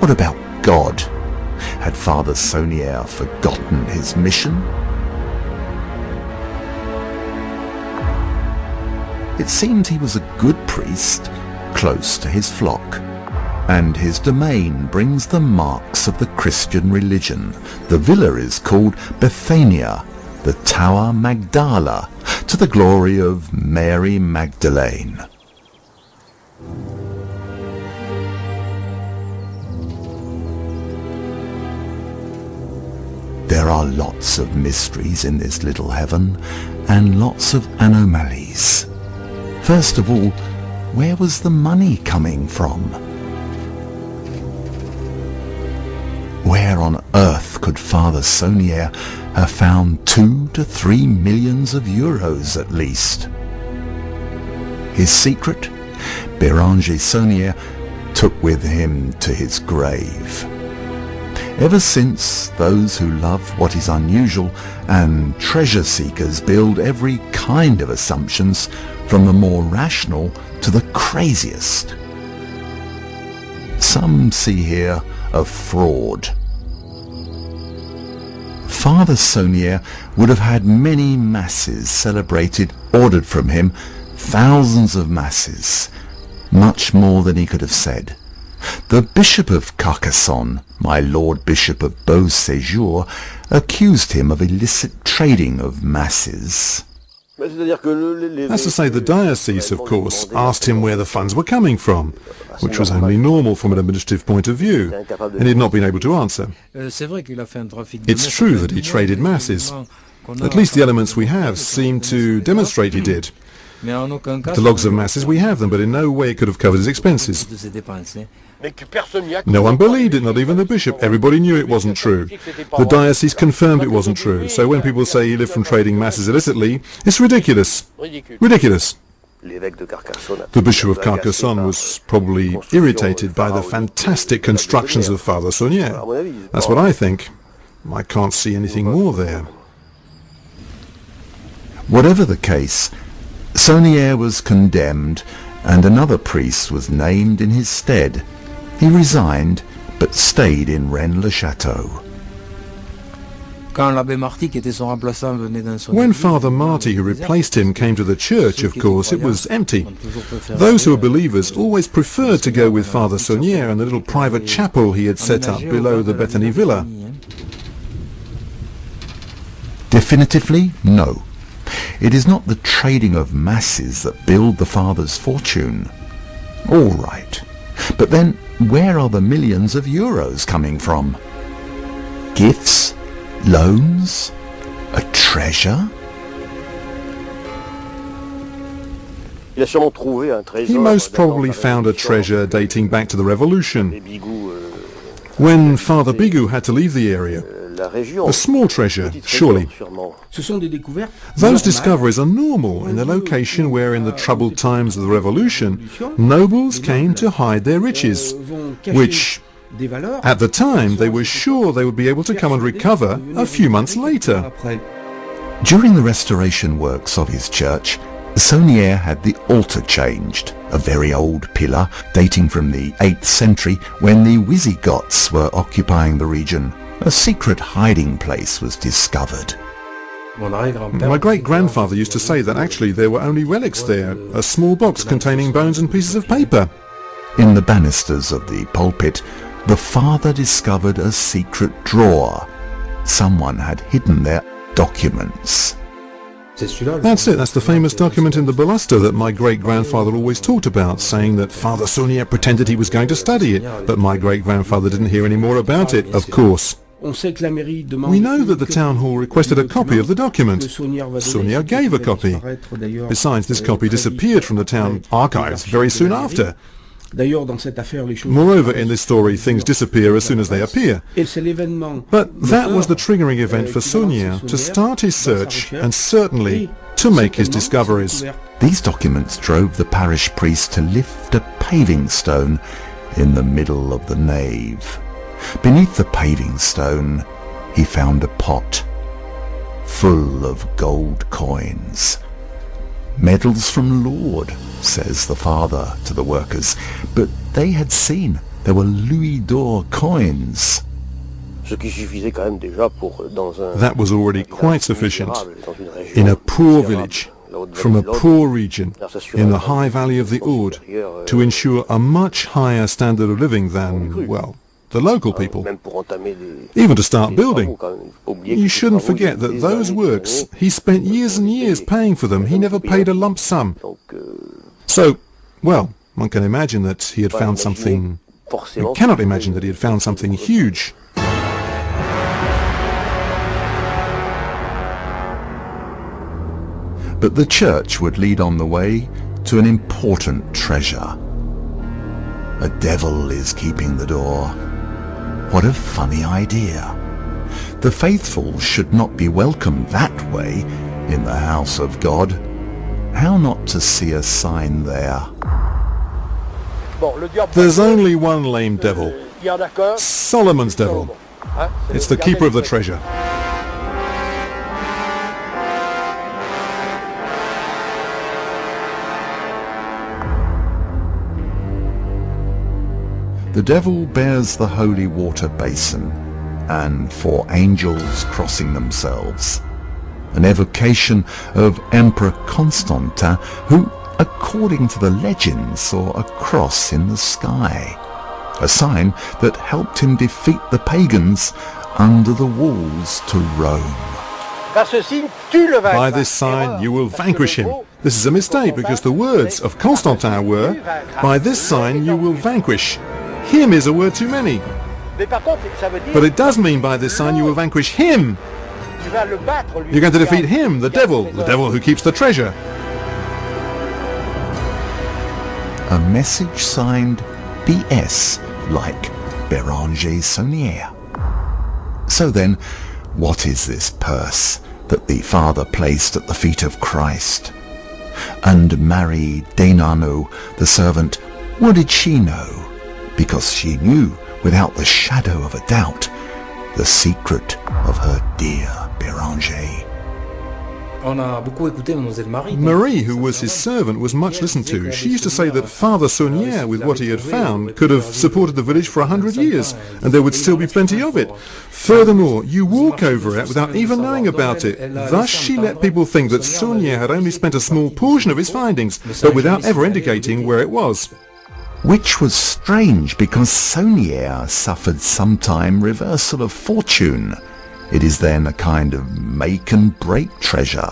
What about God? Had Father Saunière forgotten his mission? It seemed he was a good priest, close to his flock, and his domain brings the marks of the Christian religion. The villa is called Bethania, the Tower Magdala, to the glory of Mary Magdalene. There are lots of mysteries in this little heaven, and lots of anomalies. First of all, where was the money coming from? Where on earth could Father Saunière have found 2 to 3 millions of euros at least? His secret, Béranger Saunière took with him to his grave. Ever since, those who love what is unusual and treasure seekers build every kind of assumptions, from the more rational to the craziest. Some see here a fraud. Father Saunière would have had many masses celebrated, ordered from him, thousands of masses, much more than he could have said. The Bishop of Carcassonne, my Lord Bishop of Beauséjour, accused him of illicit trading of masses. That's to say, the diocese, of course, asked him where the funds were coming from, which was only normal from an administrative point of view, and he had not been able to answer. It's true that he traded masses. At least the elements we have seem to demonstrate he did. The logs of masses, we have them, but in no way it could have covered his expenses. No one believed it, not even the bishop. Everybody knew it wasn't true. The diocese confirmed it wasn't true. So when people say he lived from trading masses illicitly, it's ridiculous. Ridiculous. The Bishop of Carcassonne was probably irritated by the fantastic constructions of Father Saunière. That's what I think. I can't see anything more there. Whatever the case, Saunière was condemned and another priest was named in his stead. He resigned but stayed in Rennes-le-Château. When Father Marty, who replaced him, came to the church, of course, it was empty. Those who were believers always preferred to go with Father Saunière and the little private chapel he had set up below the Bethany villa. Definitively, no. It is not the trading of masses that build the Father's fortune. All right. But then, where are the millions of euros coming from? Gifts? Loans? A treasure? He most probably found a treasure dating back to the Revolution, when Father Bigou had to leave the area. A small treasure, surely. Those discoveries are normal in a location where in the troubled times of the Revolution, nobles came to hide their riches, which, at the time, they were sure they would be able to come and recover a few months later. During the restoration works of his church, Saunière had the altar changed, a very old pillar dating from the 8th century when the Visigoths were occupying the region. A secret hiding place was discovered. My great-grandfather used to say that actually there were only relics there, a small box containing bones and pieces of paper. In the banisters of the pulpit, the father discovered a secret drawer. Someone had hidden their documents. That's it, that's the famous document in the baluster that my great-grandfather always talked about, saying that Father Saunière pretended he was going to study it, but my great-grandfather didn't hear any more about it, of course. We know that the town hall requested a copy of the document. Saunière gave a copy. Besides, this copy disappeared from the town archives very soon after. Moreover, in this story, things disappear as soon as they appear. But that was the triggering event for Saunière to start his search and certainly to make his discoveries. These documents drove the parish priest to lift a paving stone in the middle of the nave. Beneath the paving stone, he found a pot full of gold coins. Medals from Lord, says the father to the workers, but they had seen There were louis d'or coins. That was already quite sufficient in a poor village, from a poor region, in the high valley of the Aude, to ensure a much higher standard of living than, well, the local people. Even to start building. You shouldn't forget that those works, he spent years and years paying for them. He never paid a lump sum. So, well, one can imagine that he had found something... You cannot imagine that he had found something huge. But the church would lead on the way to an important treasure. A devil is keeping the door. What a funny idea. The faithful should not be welcomed that way in the house of God. How not to see a sign there? There's only one lame devil. Solomon's devil. It's the keeper of the treasure. The devil bears the holy water basin and 4 angels crossing themselves, an evocation of Emperor Constantin, who, according to the legend, saw a cross in the sky, a sign that helped him defeat the pagans under the walls to Rome. By this sign you will vanquish him. This is a mistake, because the words of Constantin were, by this sign you will vanquish. Him is a word too many. But it does mean by this sign you will vanquish him. You're going to defeat him, the devil who keeps the treasure. A message signed B.S. like Béranger Saunière. So then, what is this purse that the Father placed at the feet of Christ? And Marie Denano, the servant, what did she know? Because she knew, without the shadow of a doubt, the secret of her dear Béranger. Marie, who was his servant, was much listened to. She used to say that Father Saunière, with what he had found, could have supported the village for 100 years, and there would still be plenty of it. Furthermore, you walk over it without even knowing about it. Thus she let people think that Saunière had only spent a small portion of his findings, but without ever indicating where it was. Which was strange, because Saunière suffered sometime reversal of fortune. It is then a kind of make and break treasure,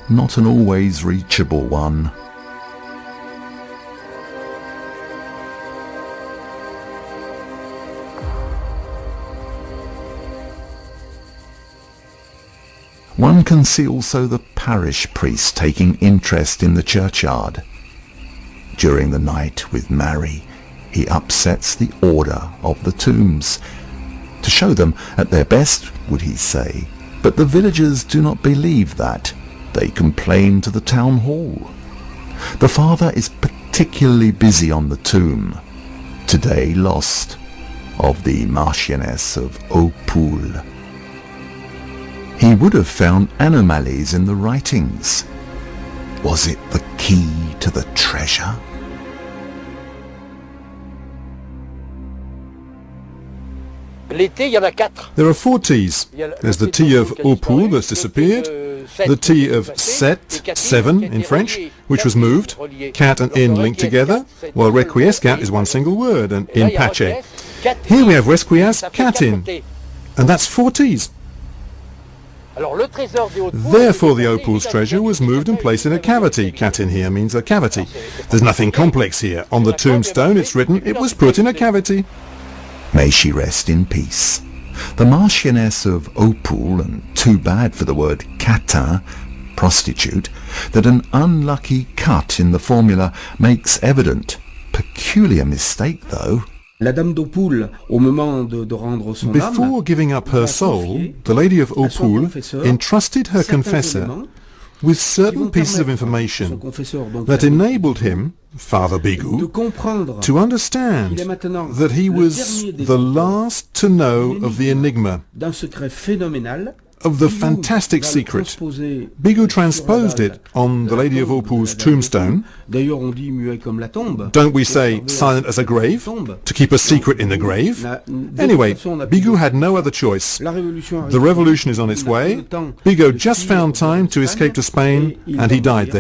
not an always reachable one. One can see also the parish priest taking interest in the churchyard. During the night with Mary, he upsets the order of the tombs, to show them at their best, would he say. But the villagers do not believe that. They complain to the town hall. The father is particularly busy on the tomb, today lost, of the Marchioness of Hautpoul. He would have found anomalies in the writings. Was it the key to the treasure? There are 4 T's. There's the T of Hautpoul that's disappeared, the T of Sept, 7 in French, which was moved, cat and in linked together, while requiescat is one single word, and in pace. Here we have resquias, cat in, and that's 4 T's. Therefore the Hautpoul's treasure was moved and placed in a cavity. Cat in here means a cavity. There's nothing complex here. On the tombstone it's written, it was put in a cavity. May she rest in peace. The Marchioness of Hautpoul, and too bad for the word catin, prostitute, that an unlucky cut in the formula makes evident. Peculiar mistake, though. Before giving up her soul, the Lady of Hautpoul entrusted her confessor with certain pieces of information that enabled him, Father Bigot, to understand that he was the last to know of the enigma, of the fantastic secret. Bigot transposed it on the Lady of Walpole's tombstone. Don't we say silent as a grave, to keep a secret in the grave? Anyway, Bigot had no other choice. The revolution is on its way. Bigot just found time to escape to Spain, and he died there.